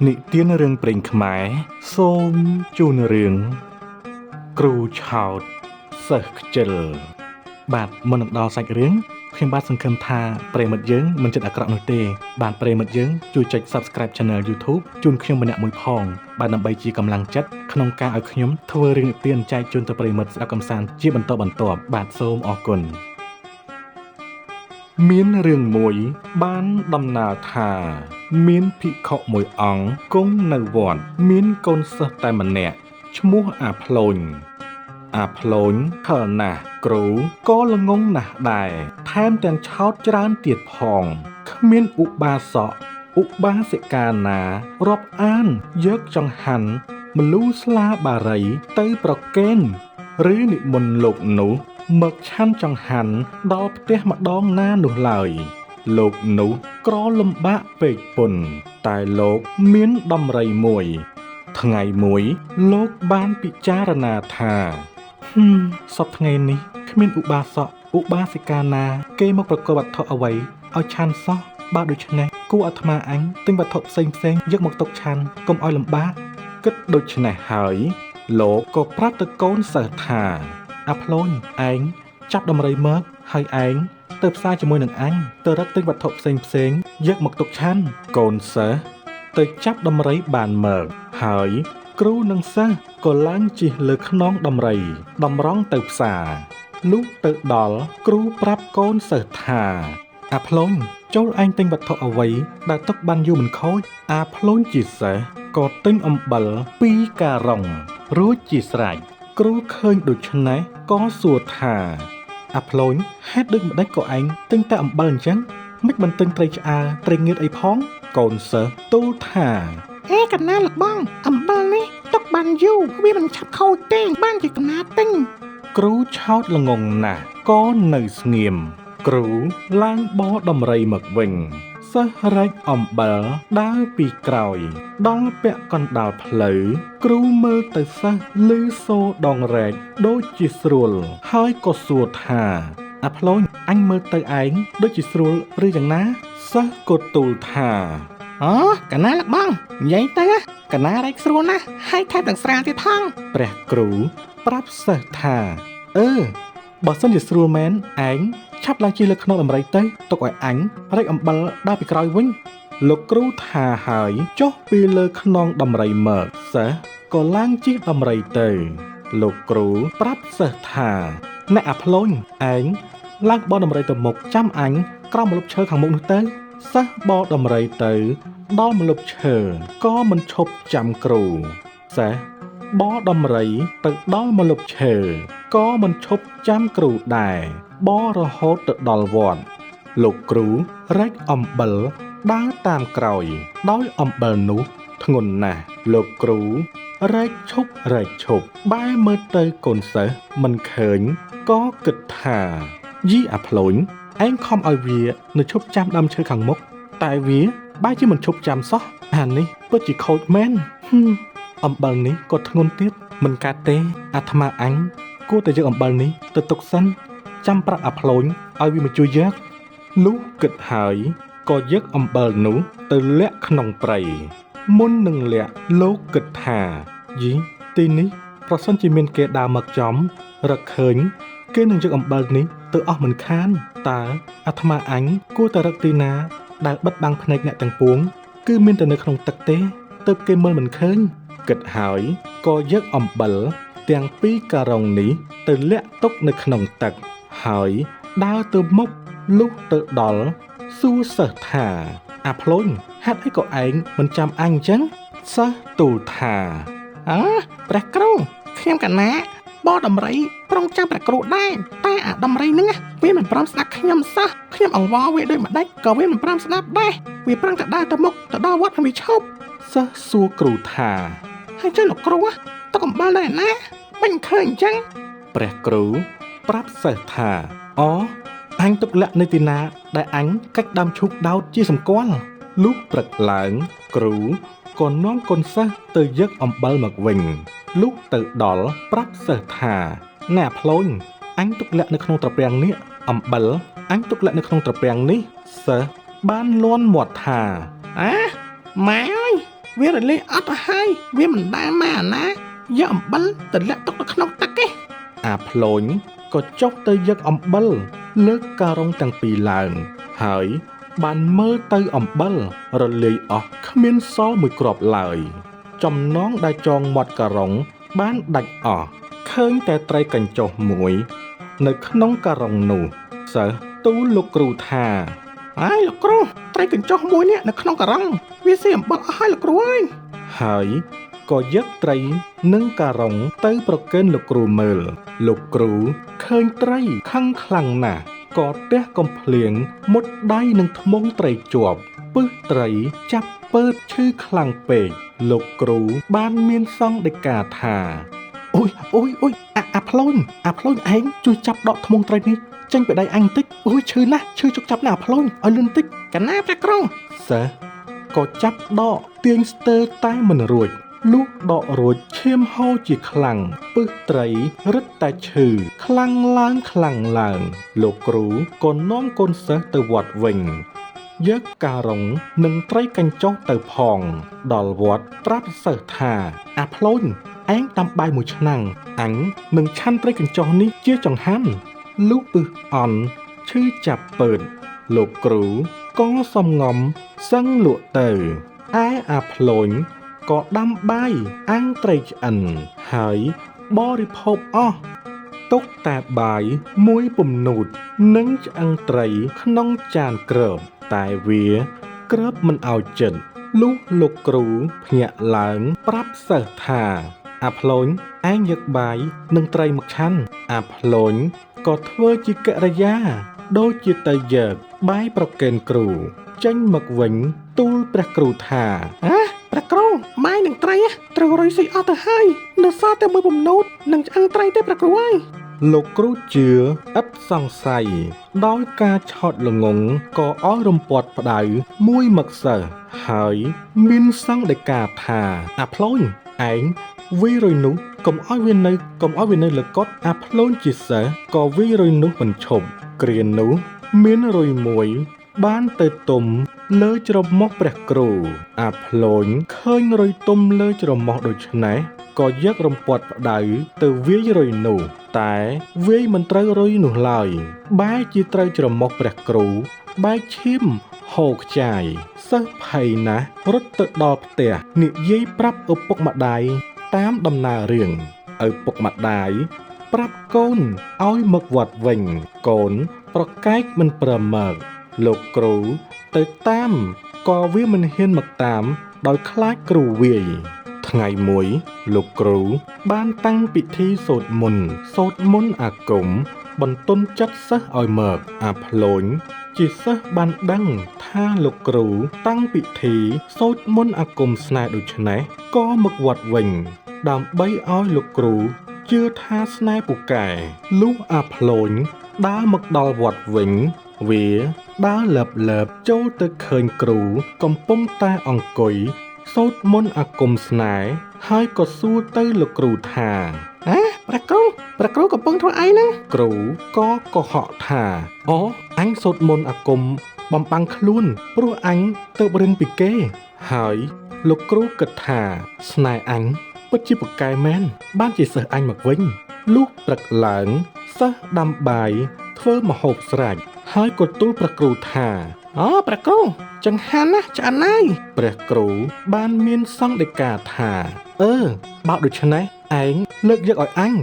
និទានរឿងព្រេងខ្មែរសូមជូនរឿងគ្រូឆោតសិស្សខ្ជិលបាទមុននឹងដល់សាច់រឿងខ្ញុំបាទសង្ឃឹមថាប្រិយមិត្តយើងមិនចិត្តអាក្រក់នោះទេបាទប្រិយមិត្តយើងជួយចុច Subscribe Channel YouTube ជូនខ្ញុំម្នាក់មួយផងបាទដើម្បីជាកម្លាំងចិត្តក្នុងការឲ្យខ្ញុំធ្វើរឿងនិទានចែកជូនទៅប្រិយមិត្តស្ដាប់កម្សាន្តជាបន្តបន្ទាប់បាទសូមអរគុណមានរឿងមួយបានដំណាលថាមានភិក្ខុមួយអង្គគង់នៅវត្តមានកូនសិស្សតែម្នាក់ឈ្មោះអាភ្លូញខលណាស់គ្រូក៏ល្ងងណាស់ដែរថែមទាំងឆោតច្រើនទៀតផងគ្មានឧបាសកឧបាសិកាណារាប់អានយកចង្ហាន់ម្លូស្លាបារីទៅប្រគេនឬនិមន្តលោកនោះមកឆាន់ចង្ហាន់ដល់ផ្ទះម្ដងណានោះឡើយលោកនោះក្រលំបាកពេកពុនតែលោកមានដំរីមួយថ្ងៃមួយលោកបានពិចារណាថាសពថ្ងៃនេះគ្មានឧបាសកឧបាសិកាណាគេមកប្រគល់វត្ថុអ្វីឲ្យឆាន់សោះបើដូច្នេះគួរអាត្មាអញទិញវត្ថុផ្សេងយកមកទុកឆាន់កុំឲ្យលំបាកគិតដូច្នេះហើយលោកក៏ប្រាប់ទៅកូនសិស្សថាអាភ្លូញឯងចាប់ដំរីមកហើយឯងទៅផ្សារជាមួយនឹងអញទៅរកទិញវត្ថុផ្សេងយកមកទុកឆាន់កូនសិស្សទៅចាប់ដំរីបានមកហើយគ្រូនិងសិស្សក៏ឡើងជិះលើខ្នងដំរីតម្រង់ទៅផ្សារលុះទៅដល់គ្រូប្រាប់កូនសិស្សថាអាភ្លូញចូលឯងទិញវត្ថុអ្វីដែលទុកបានយូរមិនខូចអាភ្លូញជាសិស្សក៏ទិញអំបិល2ការុងរួចជាស្រេចគ្រូឃើញដូច្នេះក៏សួរថាអាភ្លូញហេតុដូចម្ដេចក៏ឯងទិញតែអំបិលអញ្ចឹងមិនបានទិញត្រីឆ្អើរត្រីងៀតអីផងកូនសិស្សទូលថាកណាលោកបងអំបិលនេះទុកបានយូរវាមិនឆាប់ខូចទេបានជាកណាទិញគ្រូឆោតល្ងងណាស់ក៏នៅស្ងៀមគ្រូឡើងបោដំរីមកវិញសិស្សរែកអំបិលដើរពីក្រោយដល់ពាក់កណ្ដាលផ្លូវគ្រូមើលទៅសិស្សឮសូរដងរែកដូចជាស្រួលហើយក៏សួរថាអាភ្លូញអញមើលទៅឯងដូចជាស្រួលឬយ៉ាងណាសិស្សក៏ទូលថាកណាលោកបងនិយាយទៅកណារែកស្រួលណាស់ហើយថែមទាំងស្រាលទៀតផងព្រះគ្រូប្រាប់សិស្សថាបើសិនជាស្រួលមែនឯងឆាប់ឡើងជិះលើខ្នងដំរីទៅទុកឲ្យអញរែកអំបិលដើរពីក្រោយវិញលោកគ្រូថាហើយចុះពីលើខ្នងដំរីមកសិស្សក៏ឡើងជិះដំរីទៅលោកគ្រូប្រាប់សិស្សថាអ្នកអាភ្លូញឯងឡើងបោះដំរីទៅមុខចាំអញក្រោមម្លប់ឈើខាងមុខនោះទៅសិស្សបោះដំរីទៅដល់ម្លប់ឈើក៏មិនឈប់ចាំគ្រូសិស្សបោះដំរីទៅដល់ម្លប់ឈើក៏មិនឈប់ចាំគ្រូដែរបោះរហូតទៅដល់វត្តលោកគ្រូរែកអំបិលដើរតាមក្រោយដោយអំបិលនោះធ្ងន់ណាស់លោកគ្រូរែកឈប់បែរមើលទៅកូនសិស្សមិនឃើញក៏គិតថាយីអាភ្លូញឯងខំឲ្យវានៅឈប់ចាំដើមឈើខាងមុខតែវាបែរជាមិនឈប់ចាំសោះអានេះពិតជាខូចមែនអំបិលនេះក៏ធ្ងន់ទៀតមិនកាត់ទេអាត្មាអញគួរតែយកអំបិលនេះទៅទុកសិនចាំប្រាប់អាភ្លូញឲ្យវាមកជួយយកលុះគិតហើយក៏យកអំបិលនោះទៅលាក់ក្នុងព្រៃមុននឹងលាក់លោកគិតថាយីទីនេះប្រសិនជាមានគេដើរមកចំរកឃើញគេនឹងយកអំបិលនេះទៅអស់មិនខានតើអាត្មាអញគួរតែរកទីណាដែលបិទបាំងភ្នែកអ្នកទាំងពួងគឺមានតែនៅក្នុងទឹកទេទើបគេមើលមិនឃើញគិតហើយក៏យកអំបិលទាំង2ការុងនេះទៅលាក់ទុកនៅក្នុងទឹកហើយដើរទៅមុខលុះទៅដល់សួរសិស្សថាអាភ្លូញហេតុអីក៏ឯងមិនចាំអញអញ្ចឹងសិស្សទូលថាព្រះគ្រូខ្ញុំកណាបោះដំរីប្រុងចាំព្រះគ្រូដែរតែអាដំរីហ្នឹងវាមិនព្រមស្ដាប់ខ្ញុំសោះខ្ញុំអង្វរវាដូចម្ដេចក៏វាមិនព្រមស្ដាប់ដែរវាប្រឹងតែដើរទៅមុខទៅដល់វត្តហើយវាឈប់សិស្សសួរគ្រូថាហើយចុះលោកគ្រូទុកអំបិលដែរណាមិនឃើញអញ្ចឹងព្រះគ្រូប្រាប់សិស្សថាអញទុកលាក់នៅទីណាដែលអញកាច់ដើមឈូកដោតជាសម្គាល់លុះព្រឹកឡើងគ្រូក៏នាំកូនសិស្សទៅយកអំបិលមកវិញលុះទៅដល់ប្រាប់សិស្សថាណែអាភ្លូញអញទុកលាក់នៅក្នុងត្រពាំងនេះអំបិលអញទុកលាក់នៅក្នុងត្រពាំងនេះសិស្សបានលាន់មាត់ថាម៉ែអើយ វារលាយអត់ទៅហើយវាមិនដែលមកអាណាយកអំបិលទៅលាក់ទុកនៅក្នុងទឹកទេអាភ្លូញក៏ចុះទៅយកអំបិលលើកការ៉ុងទាំងពីរឡើងហើយបានមើលទៅអំបិលរលាយអស់គ្មានសល់មួយគ្រាប់ឡើយចំណងដែលចងមាត់ការ៉ុងបានដាច់អស់ឃើញតែត្រីកញ្ចុះមួយនៅក្នុងការ៉ុងនោះសិស្សទូលលោកគ្រូថាហើយលោកគ្រូត្រីកញ្ចុះមួយនេះនៅក្នុងការ៉ុងវាស៊ីអំបិលអស់ហើយលោកគ្រូអើយហើយក៏យកត្រីនិងការ៉ុងទៅប្រគេនលោកគ្រូមើលលោកគ្រូឃើញត្រីខឹងខ្លាំងណាស់ក៏ទះកំភ្លៀងមុតដៃនឹងធ្មង់ត្រីជាប់ពឹសត្រីចាប់ពើតឈឺខ្លាំងពេកលោកគ្រូបានមានសង្ឃដីកាថាអូយអាភ្លូញឯងជួយចាប់ដកធ្មង់ត្រីនេះចេញពីដៃអញបន្តិចអូយឈឺណាស់ឈឺជុកចាប់ណាស់អាភ្លូញឲ្យលឿនបន្តិចកណាព្រះគ្រូសិស្សក៏ចាប់ដកទាញស្ទើរតែមិនរួចលុះដករួចឈាមហូរជាខ្លាំងពឹសត្រីរឹតតែឈឺខ្លាំងឡើងលោកគ្រូក៏នាំកូនសិស្សទៅវត្តវិញយកការ៉ុងនិងត្រីកញ្ចុះទៅផងដល់វត្តប្រាប់សិស្សថាអាភ្លូញឯងតាមបាយមួយឆ្នាំងអញនឹងឆាន់ត្រីកញ្ចុះនេះជាចង្ហាន់លុះពឹសអន់ឈឺចាប់ពើតលោកគ្រូក៏សំងំសឹងលក់ទៅឯអាភ្លូញក៏ដាំបាយអាំងត្រីឆ្អិនហើយបរិភោគអស់ទុកតែបាយមួយពំនូតនិងឆ្អឹងត្រីក្នុងចានគ្រើបតែវាគ្រើបមិនឲ្យចិត្តលុះលោកគ្រូភ្ញាក់ឡើងប្រាប់សិស្សថាអាភ្លូញឯងយកបាយនិងត្រីមកឆាន់អាភ្លូញក៏ធ្វើជាកិរិយាដូចជាទៅយកបាយប្រគេនគ្រូចេញមកវិញទូលព្រះគ្រូថាព្រះគ្រូបាយនឹងត្រីត្រូវរុយស៊ីអស់ទៅហើយនៅសល់តែមួយពំនូតនិងឆ្អឹងត្រីទេព្រះគ្រូអើយលោកគ្រូជឿឥតសង្ស័យដោយការឆោតល្ងងក៏ឲ្យរំពាត់ផ្ដៅមួយមកសិស្សហើយមានសង្ឃដីកាថាអាភ្លូញឯងវាយរុយនោះកុំឲ្យវានៅលើកុដិអាភ្លូញជាសិស្សក៏វាយរុយនោះមិនឈប់គ្រានោះមានរុយមួយបានទៅទុំលើច្រមុះព្រះគ្រូអាភ្លូញឃើញរុយទុំលើច្រមុះដូច្នេះក៏យករំពាត់ផ្ដៅទៅវាយរុយនោះតែវាយមិនត្រូវរុយនោះឡើយបែរជាត្រូវច្រមុះព្រះគ្រូបែកឈាមហូរខ្ចាយសិស្សភ័យណាស់រត់ទៅដល់ផ្ទះនិយាយប្រាប់ឪពុកម្ដាយតាមដំណើររឿងឪពុកម្ដាយប្រាប់កូនឲ្យមកវត្តវិញកូនប្រកែកមិនព្រមមកលោកគ្រូទៅតាមក៏វាមិនហ៊ានមកតាមដោយខ្លាចគ្រូវាយថ្ងៃមួយលោកគ្រូបានតាំងពិធីសូត្រមន្តអាគមបន្ទន់ចិត្តសិស្សឲ្យមកអាភ្លូញជាសិស្សបានដឹងថាលោកគ្រូតាំងពិធីសូត្រមន្តអាគមស្នេហ៍ដូច្នេះក៏មកវត្តវិញដើម្បីឲ្យលោកគ្រូជឿថាស្នេហ៍ពូកែលុះអាភ្លូញដើរមកដល់វត្តវិញវាដើរលើបចូលទៅឃើញគ្រូកំពុងតែអង្គុយសូត្រមន្តអាគមស្នេហ៍ហើយក៏សួរទៅលោកគ្រូថាព្រះគ្រូកំពុងធ្វើអីហ្នឹងគ្រូក៏កុហកថាអូអញសូត្រមន្តអាគមបំបាំងខ្លួនព្រោះអញទៅរៀនពីគេហើយលោកគ្រូគិតថាស្នេហ៍អញពិតជាពូកែមែនបានជាសិស្សអញមកវិញលុះព្រឹកឡើងសិស្សដាំបាយធ្វើម្ហូបស្រេចហើយក៏ទូលព្រះគ្រូថាព្រះគ្រូចង្ហាន់ណាឆ្អិនហើយព្រះគ្រូបានមានសង្ឃដីកាថាបើដូច្នេះឯងលើកយកឲ្យអញ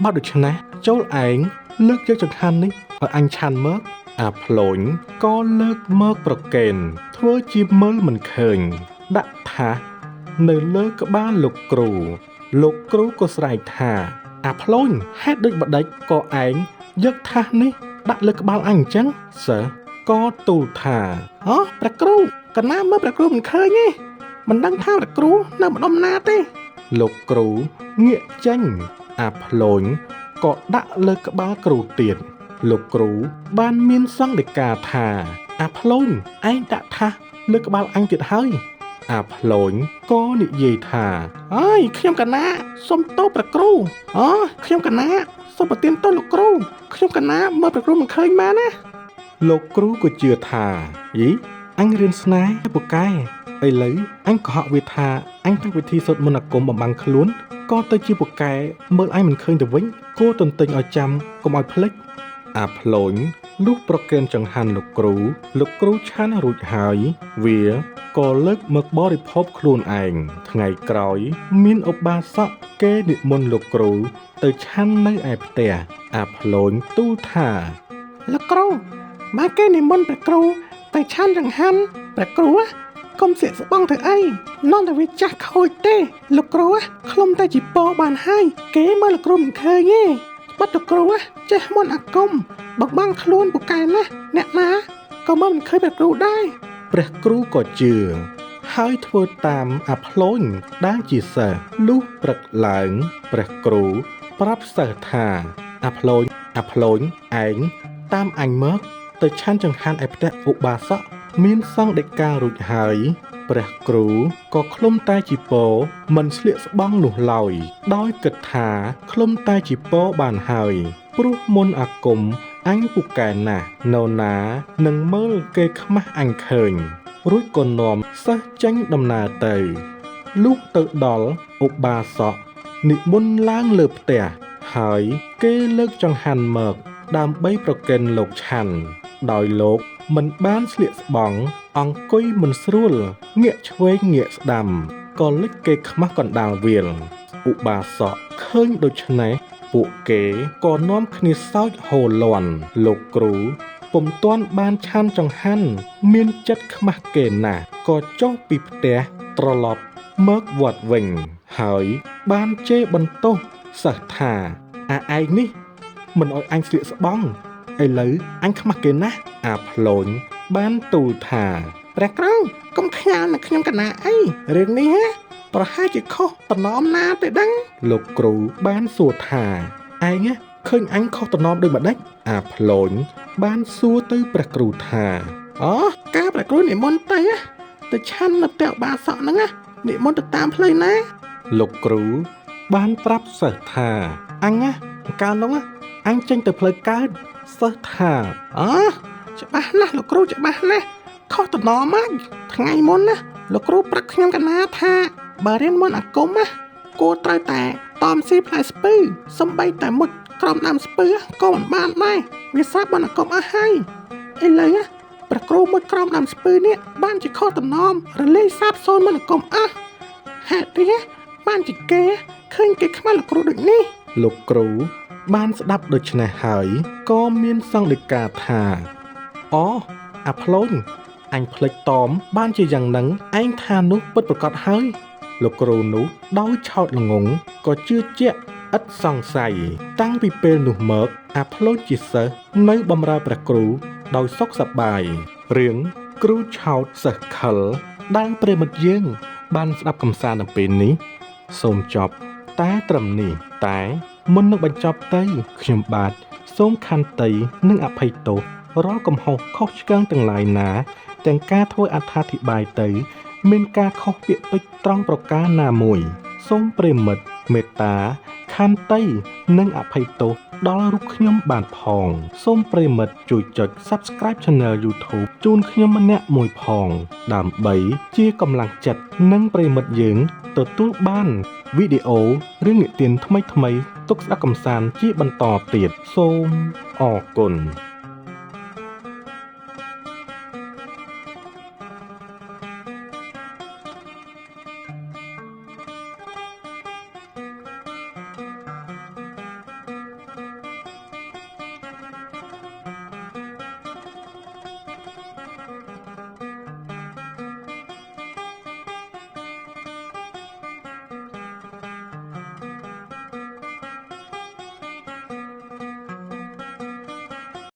បើដូច្នេះចូលឯងលើកយកចង្ហាន់នេះឲ្យអញឆាន់មកអាភ្លូញក៏លើកមកប្រគេនធ្វើជាមើលមិនឃើញដាក់ថានៅលើក្បាលលោកគ្រូក៏ស្រែកថាអាភ្លូញហេតុដូចម្ដេចក៏ឯងយកថាសនេះដាក់លើក្បាលអញអញ្ចឹងសិស្សក៏ទូលថាព្រះគ្រូកណាមើលព្រះគ្រូមិនឃើញទេមិនដឹងថាព្រះគ្រូនៅម្ដុំណាទេលោកគ្រូងាកចេញអាភ្លូញក៏ដាក់លើក្បាលគ្រូទៀតលោកគ្រូបានមានសង្ឃដីកាថាអាភ្លូញឯងដាក់ថាសលើក្បាលអញទៀតហើយអាភ្លូញក៏និយាយថាខ្ញុំកណាសុំទោសព្រះគ្រូខ្ញុំកណាសុំប្រទានទោសលោកគ្រូខ្ញុំកណាមើលព្រះគ្រូមិនឃើញមែនណាលោកគ្រូក៏ជឿថាអញរៀនស្នេហ៍ពូកែ ឥឡូវអញក៏ហៅវាថាអញតាំងវិធីសូត្រមន្តអាគមបំបាំងខ្លួនក៏ទៅជាពូកែមើលអញមិនឃើញទៅវិញគួរទន្ទិញឲ្យចាំកុំឲ្យភ្លេចអាភ្លូនលុះប្រគេនចង្ហាន់លោកគ្រូឆាន់រួចហើយវាក៏លើកមកបរិភោគខ្លួនឯងថ្ងៃក្រោយមានឧបាសកគេនិមន្តលោកគ្រូទៅឆាន់នៅឯផ្ទះអាភ្លូនទូលថាលោកគ្រូមកគេនិមន្តព្រះគ្រូទៅឆាន់ចង្ហាន់ព្រះគ្រូកុំស្លៀកស្បង់ទៅអីនាំតែវាចាស់ខូចទេលោកគ្រូខ្លុំតែជីពោបានហើយគេមើលលោកគ្រូមិនឃើញទេបាត់លោកគ្រូចេះមន្តអាគមបំបាំងខ្លួនពូកែណាស់អ្នកណាក៏មើលមិនឃើញព្រះគ្រូដែរព្រះគ្រូក៏ជឿហើយធ្វើតាមអាភ្លូនដែលជាសិស្សលុះព្រឹកឡើងព្រះគ្រូប្រាប់សិស្សថាអាភ្លូនឯងតាមអញមកទៅឆាន់ចង្ហាន់ឯផ្ទះឧបាសកមានសង្ឃដីការួចហើយព្រះគ្រូក៏ឃ្លុំតែជីពោមិនស្លៀកស្បង់នោះឡើយដោយគិតថាឃ្លុំតែជីពោបានហើយព្រោះមន្តអាគមអញពូកែណាស់នរណានឹងមើលគេខ្មាស់អញឃើញរួចក៏នាំសិស្សចេញដំណើរទៅលុះទៅដល់ឧបាសកនិមន្តឡើងលើផ្ទះហើយគេលើកចង្ហាន់មកដើម្បីប្រគេនលោកឆាន់ដោយលោកមិនបានស្លៀកស្បង់អង្គុយមិនស្រួលងាកឆ្វេងងាកស្ដាំក៏លិចគេខ្មាស់កណ្ដាលវាលឧបាសកឃើញដូច្នេះពួកគេក៏នាំគ្នាសើចហូរលាន់លោកគ្រូពុំទាន់បានឆាន់ចង្ហាន់មានចិត្តខ្មាស់គេណាស់ក៏ចុះពីផ្ទះត្រឡប់មកវត្តវិញហើយបានជេរបន្ទោសសិស្សថាឯងនេះមិនអោយអញស្លៀកស្បង់ឥឡូវអញខ្មាស់គេណាស់អាភ្លូនបានទូលថាព្រះគ្រូកុំខ្ញាល់នឹងខ្ញុំកណាអីរឿងនេះប្រហែលជាខុសតំណមណាទេដឹងលោកគ្រូបានសួរថាឯងឃើញអញខុសតំណមដូចម្ដេចអាភ្លូនបានសួរទៅព្រះគ្រូថាការព្រះគ្រូនិមន្តទៅឆាន់នៅផ្ទះឧបាសកហ្នឹងនិមន្តទៅតាមផ្លូវណាលោកគ្រូបានប្រាប់សិស្សថាអញកាលនោះអញចេញទៅផ្លូវកើតសិស្សថាច្បាស់ណាស់លោកគ្រូច្បាស់ណាស់ខុសតំណមហើយថ្ងៃមុនណាលោកគ្រូប្រាប់ខ្ញុំកណាថាបើរៀនមន្តអាគមគួរត្រូវតែតមស៊ីផ្លែស្ពឺសំបីតែមុជក្រោមដើមស្ពឺក៏មិនបានដែរវាសាបមន្តអាគមអស់ហើយឥឡូវព្រះគ្រូមុជក្រោមដើមស្ពឺនេះបានជាខុសតំណមរលាយសាបសូន្យមន្តអាគមអស់ហេតុនេះបានជាគេឃើញគេខ្មាស់លោកគ្រូដូចនេះលោកគ្រូបានស្ដាប់ដូច្នេះហើយក៏មានសង្ឃដីកាថាអាភ្លូនអញភ្លេចតមបានជាយ៉ាងហ្នឹងឯងថានោះពិតប្រាកដហើយលោកគ្រូនោះដោយឆោតល្ងងក៏ជឿជាក់ឥតសង្ស័យតាំងពីពេលនោះមកអាភ្លូនជាសិស្សនៅបម្រើព្រះគ្រូដោយសុខសប្បាយរឿងគ្រូឆោតសិស្សខលដែលប្រិមិត្តយើងបានស្ដាប់កំសាន្តនៅពេលនេះសូមចប់តែត្រឹមនេះតែមុននឹងបញ្ចប់ទៅខ្ញុំបាទសូមខន្តីនិងអភ័យទោសរាល់កំហុសខុសឆ្គងទាំងឡាយណាទាំងការធ្វើអត្ថាធិប្បាយទៅមានការខុសពាក្យពេចន៍ត្រង់ប្រការណាមួយសូមប្រិមិត្តមេត្តាខន្តីនិងអភ័យទោសដល់រូបខ្ញុំបានផងសូមប្រិមិត្តជួយចុច Subscribe Channel YouTube ជូនខ្ញុំម្នាក់មួយផងដើម្បីជាកម្លាំងចិត្តនិងប្រិមិត្តយើងទទួលបានវីដេអូរឿងនិទានថ្មីៗទុកស្ដាប់កំសាន្តជាបន្តទៀតសូមអរគុណ